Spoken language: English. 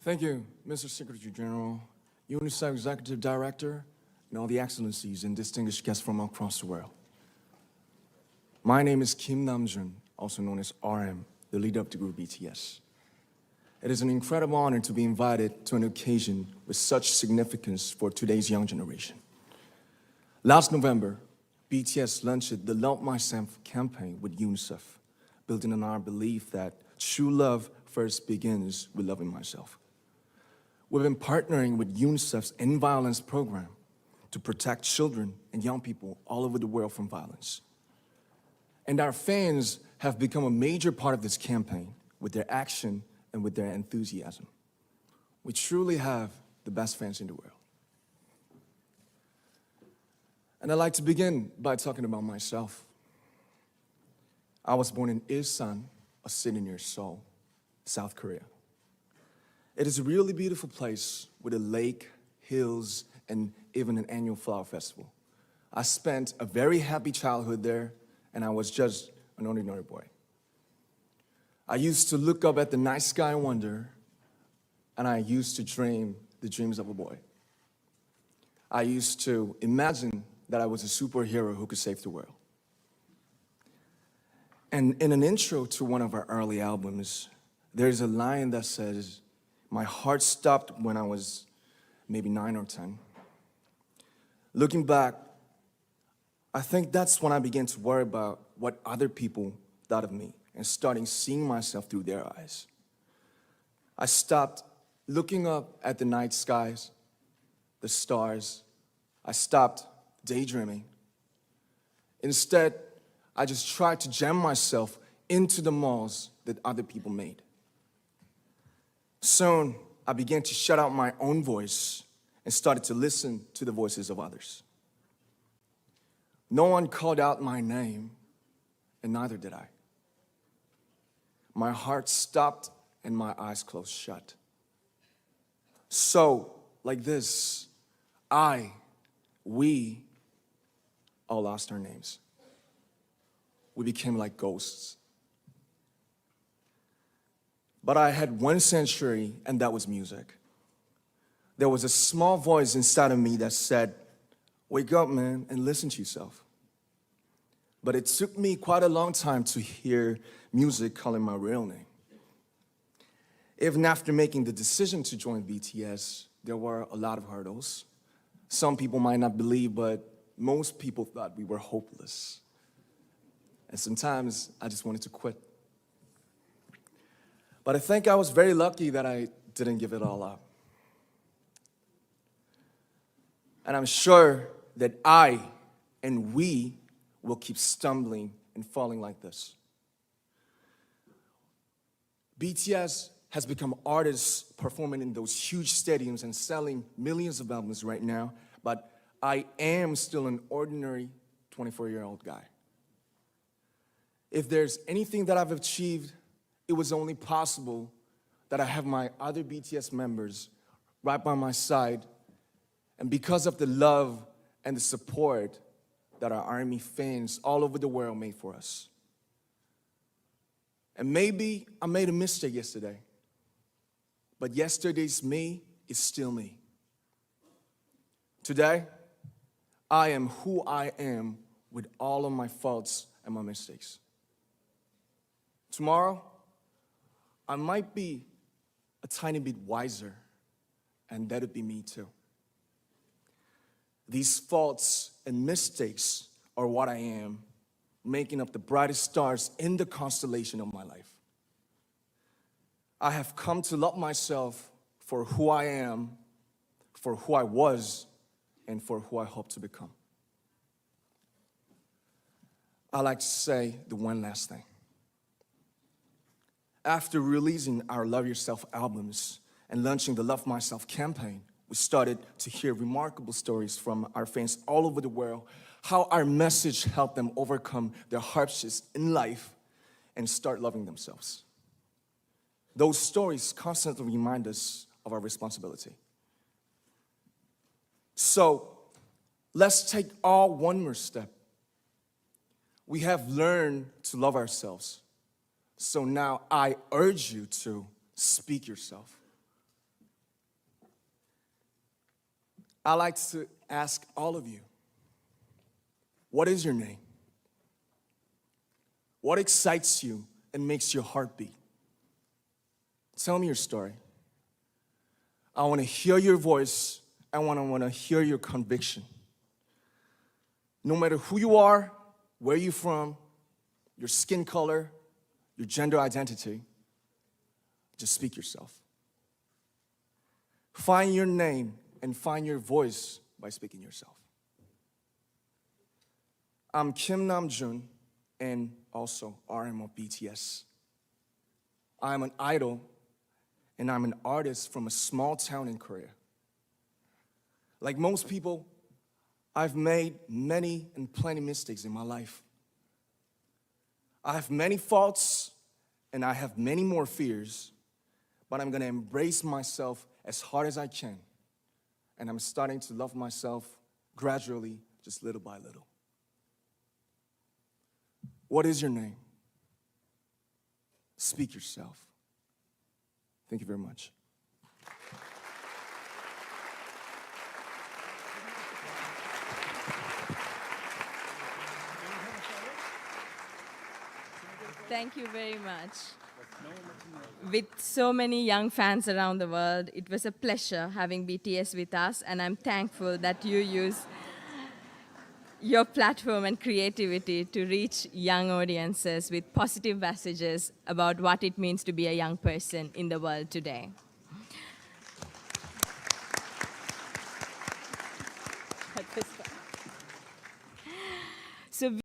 Thank you, Mr. Secretary General, UNICEF Executive Director, and all the excellencies and distinguished guests from across the world. My name is Kim Namjoon, also known as RM, the leader of the group BTS. It is an incredible honor to be invited to an occasion with such significance for today's young generation. Last November, BTS launched the Love Myself campaign with UNICEF, building on our belief that true love first begins with loving myself. We've been partnering with UNICEF's End Violence program to protect children and young people all over the world from violence. And our fans have become a major part of this campaign with their action and with their enthusiasm. We truly have the best fans in the world. And I'd like to begin by talking about myself. I was born in Ilsan, a city near Seoul, South Korea. It is a really beautiful place with a lake, hills, and even an annual flower festival. I spent a very happy childhood there, and I was just an ordinary boy. I used to look up at the night sky and wonder, and I used to dream the dreams of a boy. I used to imagine that I was a superhero who could save the world. And in an intro to one of our early albums, there's a line that says, "My heart stopped when I was maybe 9 or 10. Looking back, I think that's when I began to worry about what other people thought of me and starting seeing myself through their eyes. I stopped looking up at the night skies, the stars. I stopped daydreaming. Instead, I just tried to jam myself into the malls that other people made. Soon, I began to shut out my own voice and started to listen to the voices of others. No one called out my name, and neither did I. My heart stopped and my eyes closed shut. So, like this, we all lost our names. We became like ghosts. But I had one sanctuary, and that was music. There was a small voice inside of me that said, "Wake up, man, and listen to yourself." But it took me quite a long time to hear music calling my real name. Even after making the decision to join BTS, there were a lot of hurdles. Some people might not believe, but most people thought we were hopeless. And sometimes I just wanted to quit. But I think I was very lucky that I didn't give it all up. And I'm sure that I and we will keep stumbling and falling like this. BTS has become artists performing in those huge stadiums and selling millions of albums right now, but I am still an ordinary 24-year-old guy. If there's anything that I've achieved, it was only possible that I have my other BTS members right by my side, and because of the love and the support that our ARMY fans all over the world made for us. And maybe I made a mistake yesterday, but yesterday's me is still me. Today, I am who I am with all of my faults and my mistakes. Tomorrow, I might be a tiny bit wiser, and that'd be me too. These faults and mistakes are what I am, making up the brightest stars in the constellation of my life. I have come to love myself for who I am, for who I was, and for who I hope to become. I'd like to say the one last thing. After releasing our Love Yourself albums and launching the Love Myself campaign, we started to hear remarkable stories from our fans all over the world, how our message helped them overcome their hardships in life and start loving themselves. Those stories constantly remind us of our responsibility. So, let's take one more step. We have learned to love ourselves. So now I urge you to speak yourself. I'd like to ask all of you, what is your name? What excites you and makes your heart beat? Tell me your story. I want to hear your voice. I want to hear your conviction. No matter who you are, where you're from, your skin color, your gender identity, just speak yourself. Find your name and find your voice by speaking yourself. I'm Kim Namjoon and also RM of BTS. I'm an idol and I'm an artist from a small town in Korea. Like most people, I've made many and plenty mistakes in my life. I have many faults and I have many more fears, but I'm gonna embrace myself as hard as I can. And I'm starting to love myself gradually, just little by little. What is your name? Speak yourself. Thank you very much. Thank you very much. With so many young fans around the world, it was a pleasure having BTS with us, and I'm thankful that you use your platform and creativity to reach young audiences with positive messages about what it means to be a young person in the world today. So